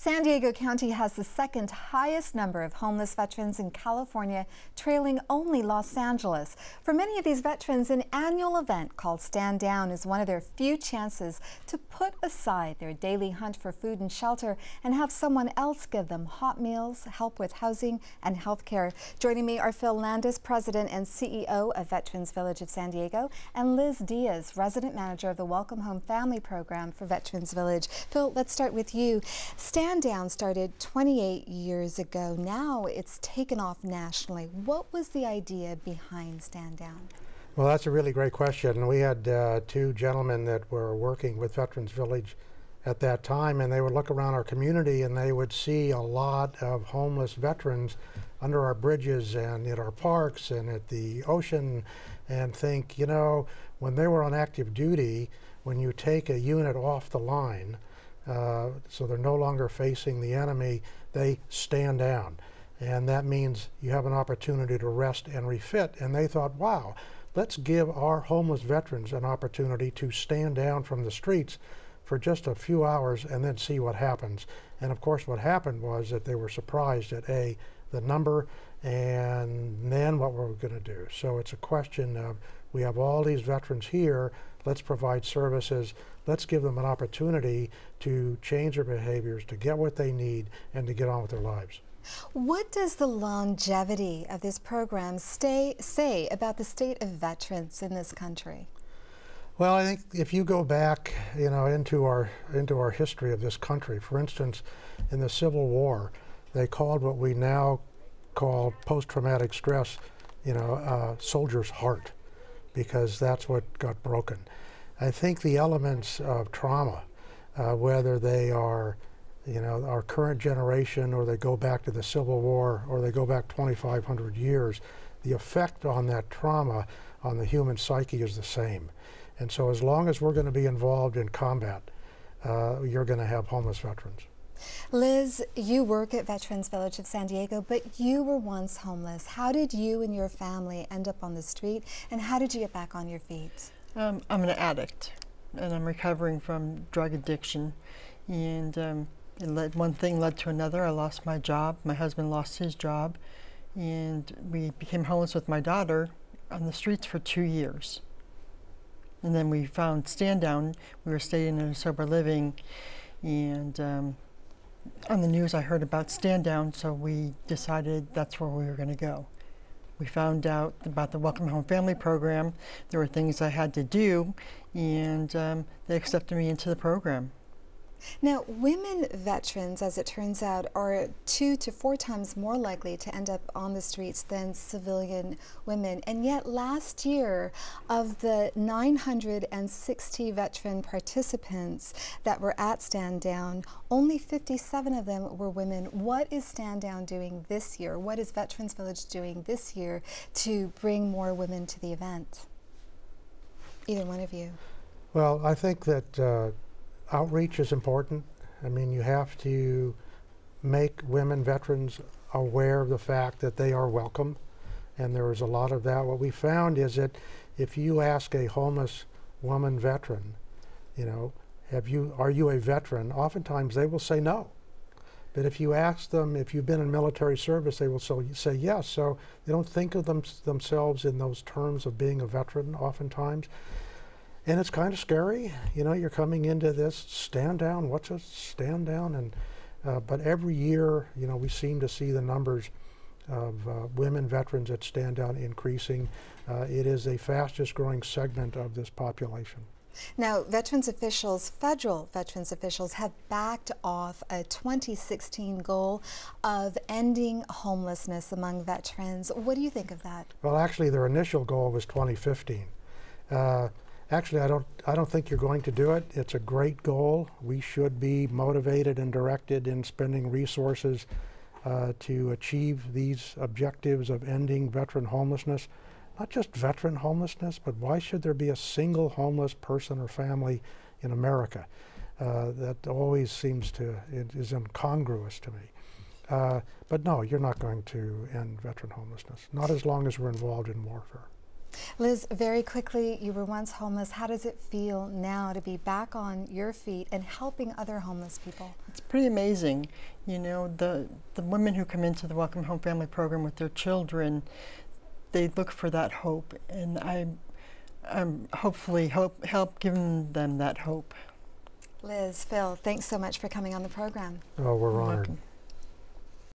San Diego County has the second highest number of homeless veterans in California, trailing only Los Angeles. For many of these veterans, an annual event called Stand Down is one of their few chances to put aside their daily hunt for food and shelter and have someone else give them hot meals, help with housing and health care. Joining me are Phil Landis, President and CEO of Veterans Village of San Diego, and Liz Diaz, Resident Manager of the Welcome Home Family Program for Veterans Village. Phil, let's start with you. Stand Down started 28 years ago. Now it's taken off nationally. What was the idea behind Stand Down? Well, that's a really great question. We had two gentlemen that were working with Veterans Village at that time, and they would look around our community and they would see a lot of homeless veterans under our bridges and in our parks and at the ocean, and think, you know, when they were on active duty, when you take a unit off the line, so they're no longer facing the enemy, they stand down. And that means you have an opportunity to rest and refit. And they thought, wow, let's give our homeless veterans an opportunity to stand down from the streets for just a few hours and then see what happens. And of course what happened was that they were surprised at the number, and then what were we going to do? So it's a question of, we have all these veterans here, let's provide services, let's give them an opportunity to change their behaviors, to get what they need, and to get on with their lives. What does the longevity of this program say about the state of veterans in this country? Well, I think if you go back, you know, into our history of this country, for instance, in the Civil War, they called what we now call post-traumatic stress, you know, soldier's heart, because that's what got broken. I think the elements of trauma, whether they are, you know, our current generation, or they go back to the Civil War, or they go back 2,500 years, the effect on that trauma on the human psyche is the same. And so as long as we're going to be involved in combat, you're going to have homeless veterans. Liz, you work at Veterans Village of San Diego, but you were once homeless. How did you and your family end up on the street, and how did you get back on your feet? I'm an addict, and I'm recovering from drug addiction. And one thing led to another. I lost my job. My husband lost his job. And we became homeless with my daughter on the streets for 2 years. And then we found Stand Down. We were staying in a sober living, and on the news I heard about Stand Down, so we decided that's where we were going to go. We found out about the Welcome Home Family Program. There were things I had to do, and they accepted me into the program. Now, women veterans, as it turns out, are 2 to 4 times more likely to end up on the streets than civilian women. And yet last year, of the 960 veteran participants that were at Stand Down, only 57 of them were women. What is Stand Down doing this year? What is Veterans Village doing this year to bring more women to the event? Either one of you. Well, I think that outreach is important. I mean, you have to make women veterans aware of the fact that they are welcome, and there is a lot of that. What we found is that if you ask a homeless woman veteran, you know, are you a veteran? Oftentimes they will say no. But if you ask them if you've been in military service, they will say yes. So they don't think of themselves in those terms of being a veteran oftentimes. And it's kind of scary, you know, you're coming into this Stand Down, what's a Stand Down? And but every year, you know, we seem to see the numbers of women veterans at Stand Down increasing. It is the fastest growing segment of this population. Now, veterans officials, federal veterans officials, have backed off a 2016 goal of ending homelessness among veterans. What do you think of that? Well, actually, their initial goal was 2015. Actually, I don't think you're going to do it. It's a great goal. We should be motivated and directed in spending resources to achieve these objectives of ending veteran homelessness. Not just veteran homelessness, but why should there be a single homeless person or family in America? That always seems to, it is incongruous to me. But no, you're not going to end veteran homelessness. Not as long as we're involved in warfare. Liz, very quickly, you were once homeless. How does it feel now to be back on your feet and helping other homeless people? It's pretty amazing. You know, the women who come into the Welcome Home Family Program with their children, they look for that hope, and I'm hopefully help giving them that hope. Liz, Phil, thanks so much for coming on the program. Oh, we're You're honored. welcome.